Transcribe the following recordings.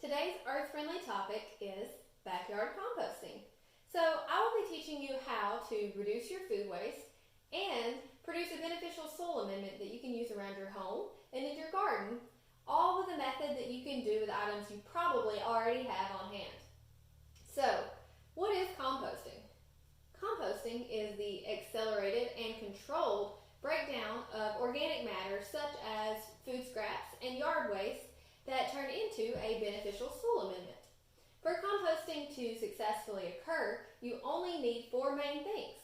Today's earth-friendly topic is backyard composting. So I will be teaching you how to reduce your food waste and produce a beneficial soil amendment that you can use around your home and in your garden, all with a method that you can do with items you probably already have on hand. So, what is composting? Composting is the accelerated and controlled breakdown of organic matter such as food scraps and yard waste that turn into a beneficial soil amendment. For composting to successfully occur, you only need four main things: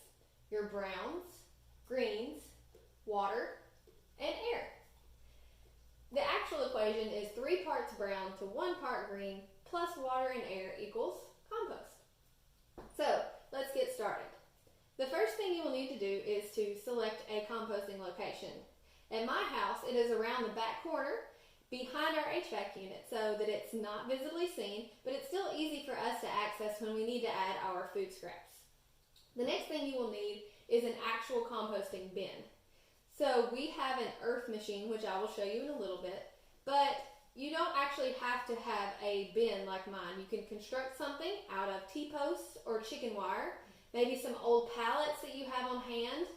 your browns, greens, water, and air. The actual equation is 3 parts brown to 1 part green plus water and air equals compost. So let's get started. The first thing you will need to do is to select a composting location. At my house, it is around the back corner behind our HVAC unit so that it's not visibly seen, but it's still easy for us to access when we need to add our food scraps. The next thing you will need is an actual composting bin. So we have an earth machine, which I will show you in a little bit, but you don't actually have to have a bin like mine. You can construct something out of T-posts or chicken wire, maybe some old pallets that you have on hand,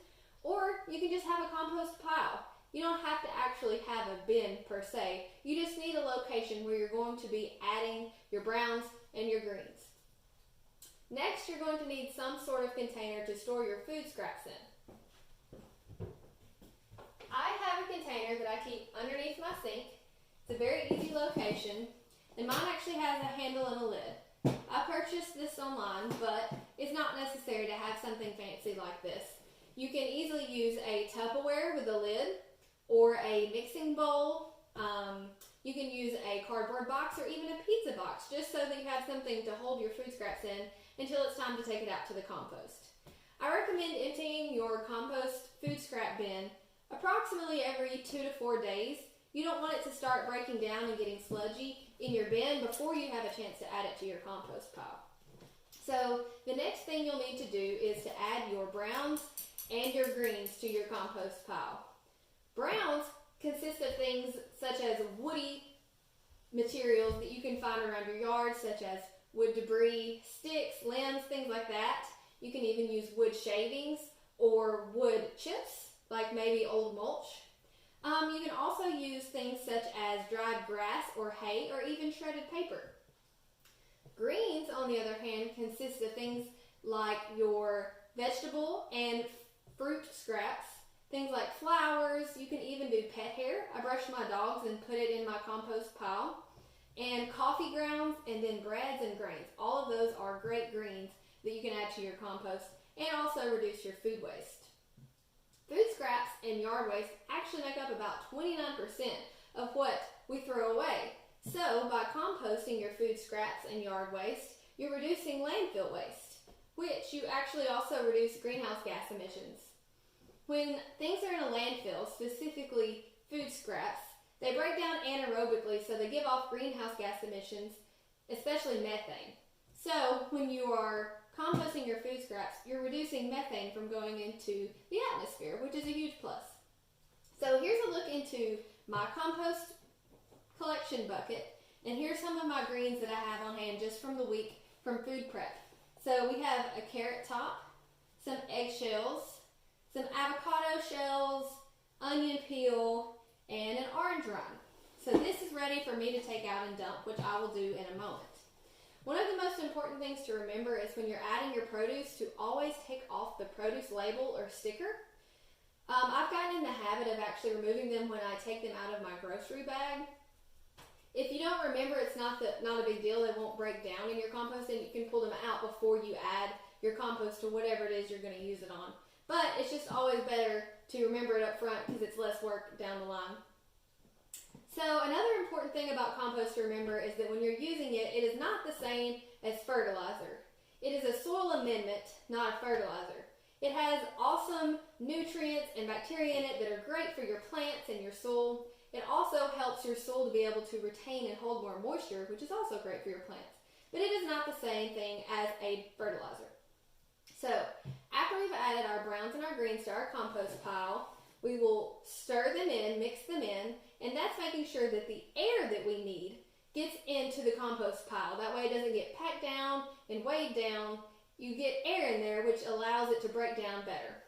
or you can just have a compost pile. You don't have to actually have a bin per se. You just need a location where you're going to be adding your browns and your greens. Next, you're going to need some sort of container to store your food scraps in. I have a container that I keep underneath my sink. It's a very easy location, and mine actually has a handle and a lid. I purchased this online, but it's not necessary to have something fancy like this. You can easily use a Tupperware with a lid, or a mixing bowl. You can use a cardboard box or even a pizza box, just so that you have something to hold your food scraps in until it's time to take it out to the compost. I recommend emptying your compost food scrap bin approximately every 2 to 4 days. You don't want it to start breaking down and getting sludgy in your bin before you have a chance to add it to your compost pile. So the next thing you'll need to do is to add your browns and your greens to your compost pile. Browns consist of things such as woody materials that you can find around your yard, such as wood debris, sticks, limbs, things like that. You can even use wood shavings or wood chips, like maybe old mulch. You can also use things such as dried grass or hay or even shredded paper. Greens, on the other hand, consist of things like your vegetable and fruit scraps, things like flowers. You can even do pet hair. I brush my dogs and put it in my compost pile. And coffee grounds, and then breads and grains. All of those are great greens that you can add to your compost and also reduce your food waste. Food scraps and yard waste actually make up about 29% of what we throw away. So by composting your food scraps and yard waste, you're reducing landfill waste, which you actually also reduce greenhouse gas emissions. When things are in a landfill, specifically food scraps, they break down anaerobically, so they give off greenhouse gas emissions, especially methane. So when you are composting your food scraps, you're reducing methane from going into the atmosphere, which is a huge plus. So here's a look into my compost collection bucket, and here's some of my greens that I have on hand just from the week from food prep. So we have a carrot top, some eggshells, some avocado shells, onion peel, and an orange rind. So this is ready for me to take out and dump, which I will do in a moment. One of the most important things to remember is when you're adding your produce to always take off the produce label or sticker. I've gotten in the habit of actually removing them when I take them out of my grocery bag. If you don't remember, it's not a big deal. They won't break down in your compost, and you can pull them out before you add your compost to whatever it is you're going to use it on. But it's just always better to remember it up front because it's less work down the line. So another important thing about compost to remember is that when you're using it, it is not the same as fertilizer. It is a soil amendment, not a fertilizer. It has awesome nutrients and bacteria in it that are great for your plants and your soil. It also helps your soil to be able to retain and hold more moisture, which is also great for your plants. But it is not the same thing as a fertilizer. So after we've added our browns and our greens to our compost pile, we will stir them in, mix them in, and that's making sure that the air that we need gets into the compost pile. That way it doesn't get packed down and weighed down. You get air in there, which allows it to break down better.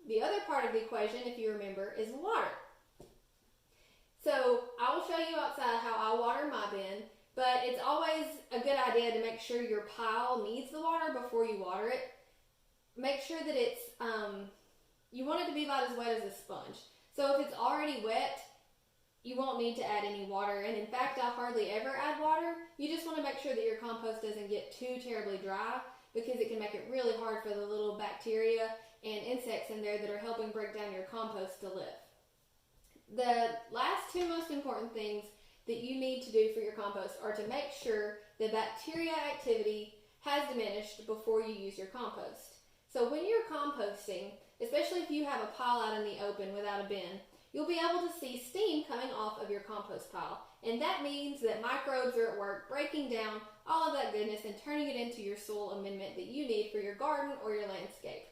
The other part of the equation, if you remember, is water. So I will show you outside how I water my bin, but it's always a good idea to make sure your pile needs the water before you water it. Make sure that it's, you want it to be about as wet as a sponge. So if it's already wet, you won't need to add any water. And in fact, I hardly ever add water. You just want to make sure that your compost doesn't get too terribly dry, because it can make it really hard for the little bacteria and insects in there that are helping break down your compost to live. The last two most important things that you need to do for your compost are to make sure the bacteria activity has diminished before you use your compost. So when you're composting, especially if you have a pile out in the open without a bin, you'll be able to see steam coming off of your compost pile. And that means that microbes are at work breaking down all of that goodness and turning it into your soil amendment that you need for your garden or your landscape.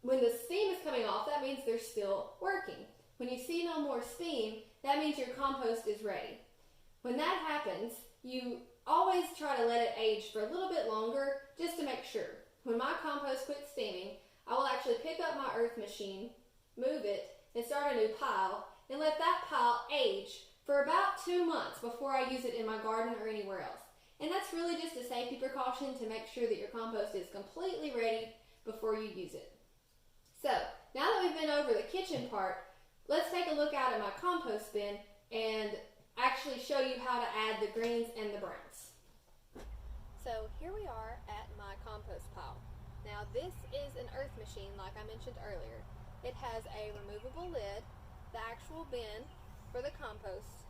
When the steam is coming off, that means they're still working. When you see no more steam, that means your compost is ready. When that happens, you always try to let it age for a little bit longer just to make sure. When my compost quits steaming, I will actually pick up my earth machine, move it, and start a new pile, and let that pile age for about 2 months before I use it in my garden or anywhere else. And that's really just a safety precaution to make sure that your compost is completely ready before you use it. So, now that we've been over the kitchen part, let's take a look out at my compost bin and actually show you how to add the greens and the browns. So here we are at my compost pile. Now this is an earth machine like I mentioned earlier. It has a removable lid, the actual bin for the compost,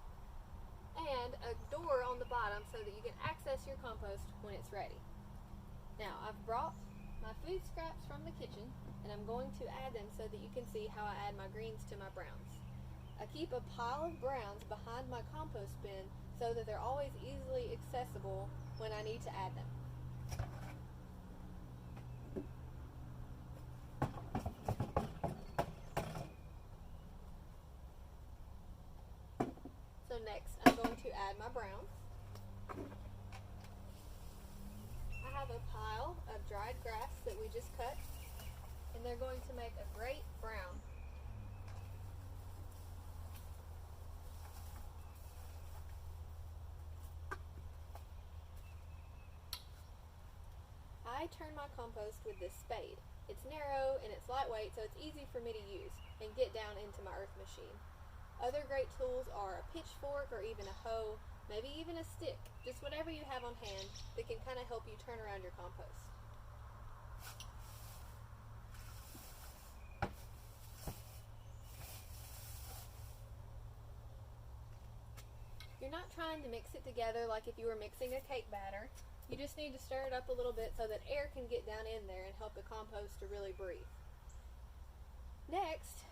and a door on the bottom so that you can access your compost when it's ready. Now I've brought my food scraps from the kitchen and I'm going to add them so that you can see how I add my greens to my browns. I keep a pile of browns behind my compost bin so that they're always easily accessible when I need to add them. So next I'm going to add my browns. I have a pile of dried grass that we just cut, and they're going to make a great brown. I turn my compost with this spade. It's narrow and it's lightweight, so it's easy for me to use and get down into my earth machine. Other great tools are a pitchfork or even a hoe, maybe even a stick, just whatever you have on hand that can kind of help you turn around your compost. You're not trying to mix it together like if you were mixing a cake batter. You just need to stir it up a little bit so that air can get down in there and help the compost to really breathe. Next,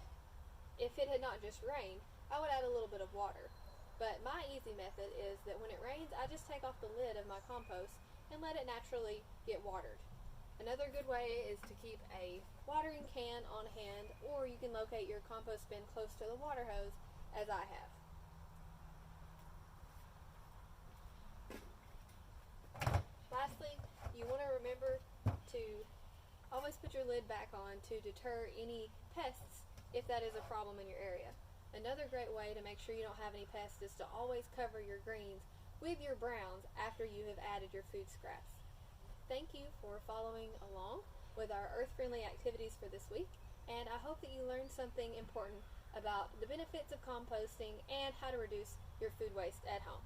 if it had not just rained, I would add a little bit of water. But my easy method is that when it rains, I just take off the lid of my compost and let it naturally get watered. Another good way is to keep a watering can on hand, or you can locate your compost bin close to the water hose, as I have. Lastly, you want to remember to always put your lid back on to deter any pests if that is a problem in your area. Another great way to make sure you don't have any pests is to always cover your greens with your browns after you have added your food scraps. Thank you for following along with our earth-friendly activities for this week, and I hope that you learned something important about the benefits of composting and how to reduce your food waste at home.